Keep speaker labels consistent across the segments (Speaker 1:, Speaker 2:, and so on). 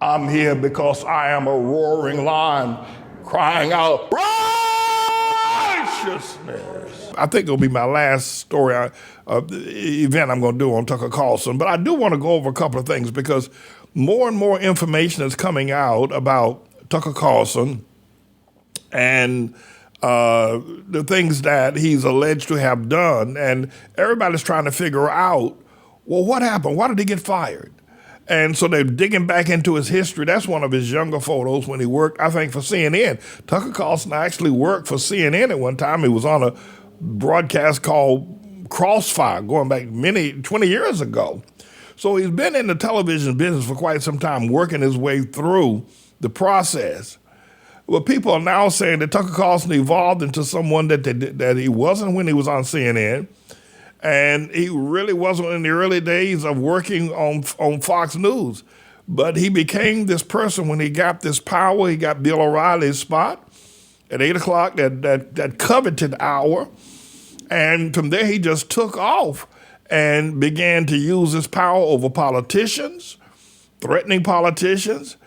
Speaker 1: I'm here because I am a roaring lion crying out righteousness. I think it'll be my last story, event I'm going to do on Tucker Carlson. But I do want to go over a couple of things because more and more information is coming out about Tucker Carlson and the things that he's alleged to have done. And everybody's trying to figure out, well, what happened? Why did he get fired? And so they're digging back into his history. That's one of his younger photos when he worked, I think, for CNN. Tucker Carlson actually worked for CNN at one time. He was on a broadcast called Crossfire going back 20 years ago. So he's been in the television business for quite some time, working his way through the process. Well, people are now saying that Tucker Carlson evolved into someone that he wasn't when he was on CNN. And he really wasn't in the early days of working on Fox News. But he became this person when he got this power. He got Bill O'Reilly's spot at 8 o'clock, that coveted hour. And from there, he just took off and began to use his power over politicians, threatening politicians.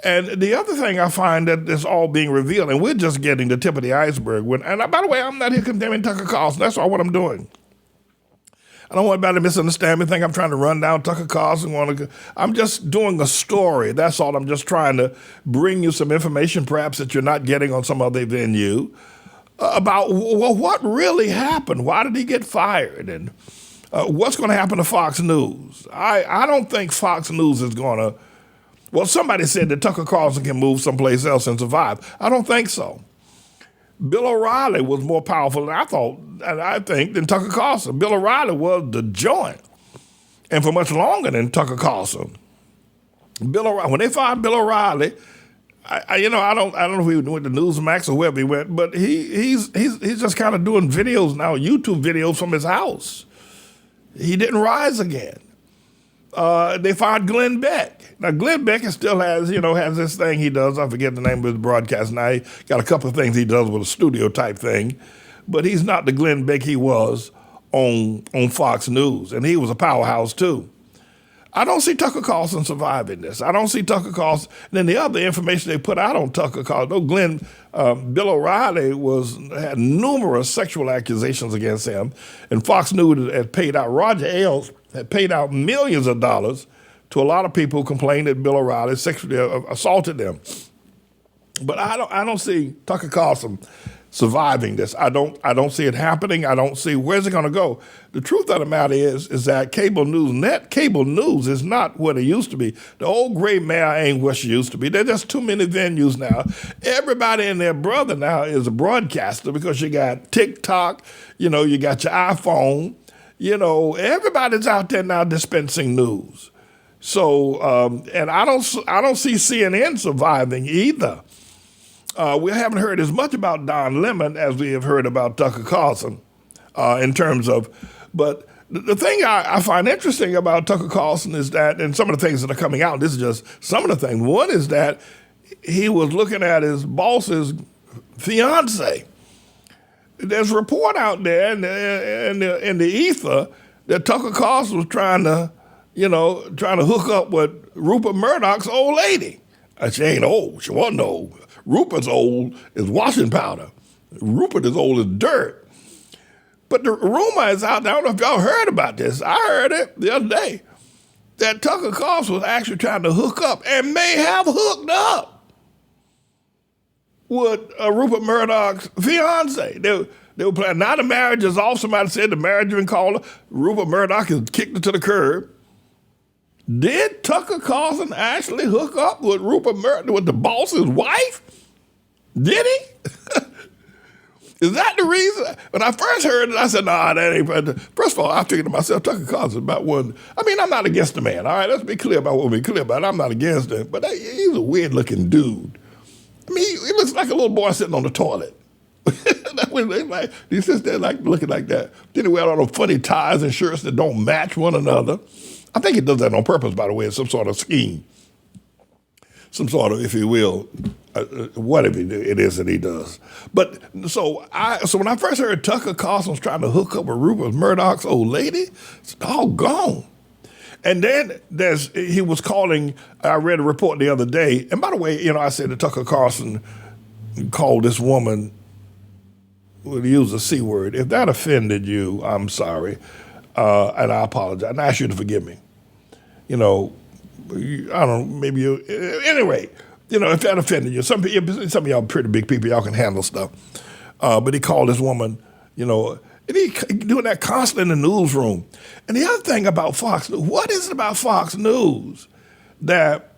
Speaker 1: And the other thing I find that is all being revealed, and we're just getting the tip of the iceberg. And by the way, I'm not here condemning Tucker Carlson. That's all what I'm doing. I don't want anybody to misunderstand me, think I'm trying to run down Tucker Carlson. I'm just doing a story. That's all. I'm just trying to bring you some information perhaps that you're not getting on some other venue about, well, what really happened? Why did he get fired? And what's going to happen to Fox News? I don't think Fox News is going to, well, somebody said that Tucker Carlson can move someplace else and survive. I don't think so. Bill O'Reilly was more powerful than I think, than Tucker Carlson. Bill O'Reilly was the joint, and for much longer than Tucker Carlson. Bill O'Reilly, when they fired Bill O'Reilly, I don't know if he went to Newsmax or wherever he went, but he's just kind of doing videos now, YouTube videos from his house. He didn't rise again. They fired Glenn Beck. Now, Glenn Beck still has this thing he does. I forget the name of his broadcast now. He got a couple of things he does with a studio type thing. But he's not the Glenn Beck he was on Fox News. And he was a powerhouse, too. I don't see Tucker Carlson surviving this. I don't see Tucker Carlson. And then the other information they put out on Tucker Carlson, Bill O'Reilly had numerous sexual accusations against him. And Fox News had paid out, Roger Ailes had paid out millions of dollars to a lot of people who complained that Bill O'Reilly sexually assaulted them. But I don't see Tucker Carlson surviving this. I don't see it happening. I don't see where's it going to go. The truth of the matter is that cable news is not what it used to be. The old gray mare ain't what she used to be. There's just too many venues now. Everybody and their brother now is a broadcaster because you got TikTok, you got your iPhone, everybody's out there now dispensing news. So, and I don't see CNN surviving either. We haven't heard as much about Don Lemon as we have heard about Tucker Carlson in terms of, but the thing I find interesting about Tucker Carlson is that, and some of the things that are coming out, this is just some of the things. One is that he was looking at his boss's fiance. There's a report out there in the ether that Tucker Carlson was trying to hook up with Rupert Murdoch's old lady. She ain't old. She wasn't old. Rupert's old as washing powder. Rupert is old as dirt. But the rumor is out there, I don't know if y'all heard about this. I heard it the other day, that Tucker Carlson was actually trying to hook up and may have hooked up with Rupert Murdoch's fiance. They were planning. Now the marriage is off. Somebody said the marriage has been called. Rupert Murdoch has kicked it to the curb. Did Tucker Carlson actually hook up with Rupert Murdoch, with the boss's wife? Did he? Is that the reason? When I first heard it, I said, nah, that ain't. First of all, I figured to myself, Tucker Carlson about one. I mean, I'm not against the man. All right, let's be clear about what we're clear about. I'm not against him. But he's a weird-looking dude. I mean, he looks like a little boy sitting on the toilet. That's what he like. He sits there looking like that. Then he wears all those funny ties and shirts that don't match one another. I think he does that on purpose, by the way. It's some sort of scheme. Some sort of, if you will, whatever it is that he does. But so when I first heard Tucker Carlson was trying to hook up with Rupert Murdoch's old lady, it's doggone. And then he was calling, I read a report the other day, and by the way, I said that Tucker Carlson called this woman, would use the C word. If that offended you, I'm sorry, and I apologize, and I ask you to forgive me. I don't know, maybe you, anyway, if that offended you, some of y'all pretty big people, y'all can handle stuff. But he called this woman, and he doing that constantly in the newsroom. And the other thing about Fox News, what is it about Fox News that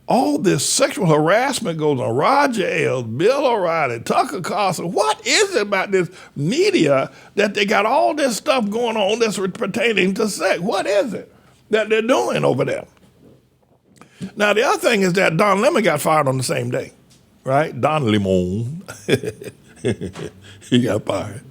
Speaker 1: all this sexual harassment goes on? Roger Ailes, Bill O'Reilly, Tucker Carlson. What is it about this media that they got all this stuff going on that's pertaining to sex? What is it that they're doing over there? Now, the other thing is that Don Lemon got fired on the same day, right? Don Lemon. He got fired.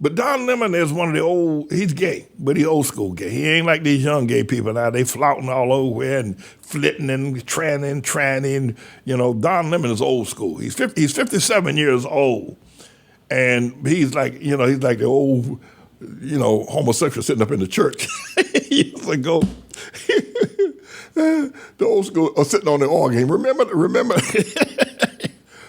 Speaker 1: But Don Lemon is one of the he's gay, but he's old school gay. He ain't like these young gay people now. They flouting all over and flitting and tranning. Don Lemon is old school. He's 57 years old. And he's like, he's like the old, homosexual sitting up in the church. He used to go, the old school, or sitting on the organ. Remember,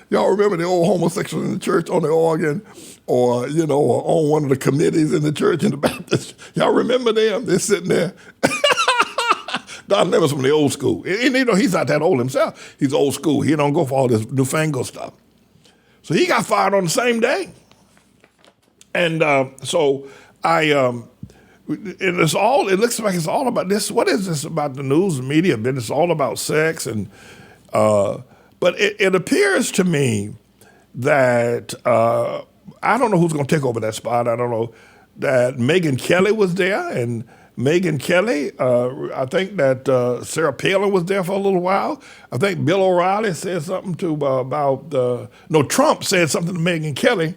Speaker 1: y'all remember the old homosexuals in the church on the organ? Or, or on one of the committees in the church in the Baptist. Y'all remember them? They're sitting there. Don Lemon's from the old school. And, he's not that old himself. He's old school. He don't go for all this newfangled stuff. So he got fired on the same day. And so it looks like it's all about this. What is this about the news and media business? It's all about sex. But it appears to me that I don't know who's going to take over that spot. I don't know that Megyn Kelly was there, and Megyn Kelly, I think that Sarah Palin was there for a little while. I think Bill O'Reilly said something Trump said something to Megyn Kelly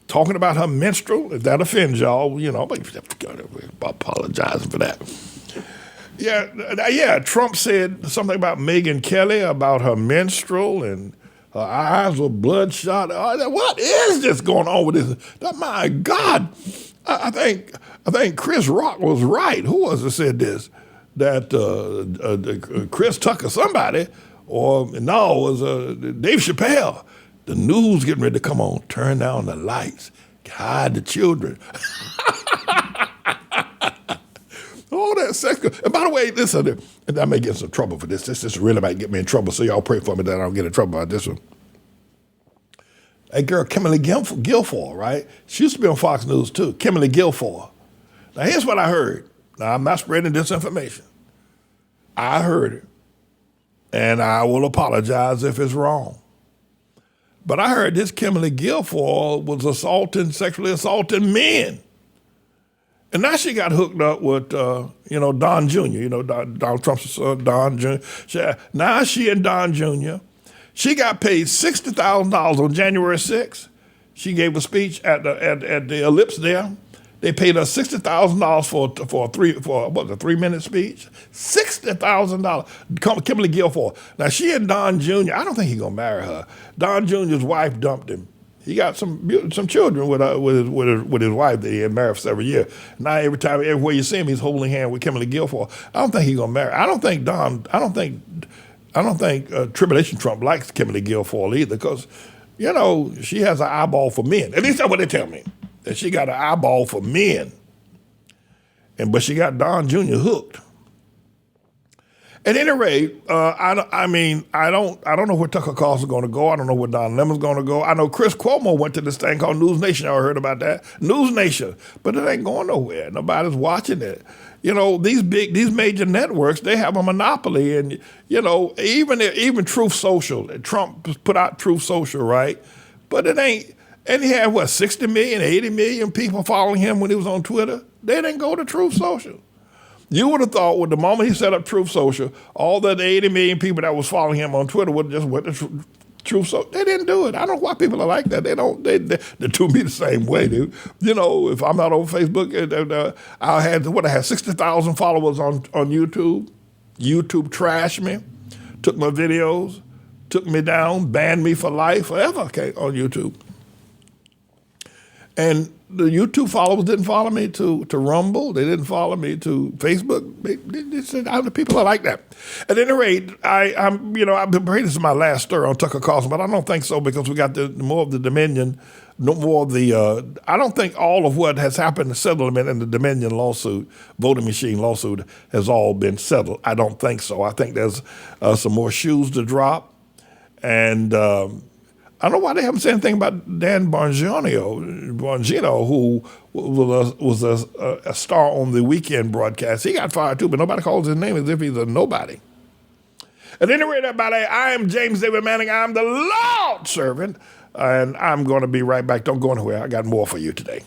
Speaker 1: talking about her menstrual. If that offends y'all, apologizing for that. Yeah, Trump said something about Megyn Kelly, about her menstrual, and her eyes were bloodshot. What is this going on with this? My God, I think Chris Rock was right. Who was it said this? That Chris Tucker, somebody, or no, it was Dave Chappelle. The news getting ready to come on. Turn down the lights. Hide the children. All that sex. And by the way, listen, and I may get in some trouble for this. This really might get me in trouble, so y'all pray for me that I don't get in trouble about this one. That girl, Kimberly Guilfoyle, right? She used to be on Fox News too, Kimberly Guilfoyle. Now, here's what I heard. Now, I'm not spreading disinformation. I heard it, and I will apologize if it's wrong. But I heard this Kimberly Guilfoyle was sexually assaulting men. And now she got hooked up with, Don Jr., Donald Trump's son, Don Jr. Now she and Don Jr., she got paid $60,000 on January 6th. She gave a speech at the Ellipse there. They paid her $60,000 for a 3-minute speech? $60,000. Kimberly Guilfoyle. Now she and Don Jr., I don't think he's gonna marry her. Don Jr.'s wife dumped him. He got some children with his wife that he had married for several years. Now everywhere you see him, he's holding hand with Kimberly Guilfoyle. I don't think he's gonna marry. I don't think Tribulation Trump likes Kimberly Guilfoyle either, because she has an eyeball for men. At least that's what they tell me. That she got an eyeball for men, but she got Don Jr. hooked. At any rate, I don't know where Tucker Carlson's going to go. I don't know where Don Lemon's going to go. I know Chris Cuomo went to this thing called News Nation. Y'all heard about that? News Nation, but it ain't going nowhere. Nobody's watching it. These major networks, they have a monopoly, and even Truth Social. Trump put out Truth Social, right? But it ain't. And he had 60 million, 80 million people following him when he was on Twitter. They didn't go to Truth Social. You would have thought with the moment he set up Truth Social, all the 80 million people that was following him on Twitter would have just went to Truth Social. They didn't do it. I don't know why people are like that. They do me the same way, dude. If I'm not on Facebook, I had 60,000 followers on YouTube. YouTube trashed me, took my videos, took me down, banned me for life, forever, okay, on YouTube. And the YouTube followers didn't follow me to Rumble. They didn't follow me to Facebook. They said, the people are like that. At any rate, I've been praying this is my last story on Tucker Carlson, but I don't think so because we got more of the Dominion, no more of the. I don't think all of what has happened, the settlement in the Dominion lawsuit, voting machine lawsuit, has all been settled. I don't think so. I think there's some more shoes to drop, and. I don't know why they haven't said anything about Dan Bongino, who was a star on the weekend broadcast. He got fired too, but nobody calls his name as if he's a nobody. At any rate, everybody, I am James David Manning. I'm the Lord's servant, and I'm going to be right back. Don't go anywhere. I got more for you today.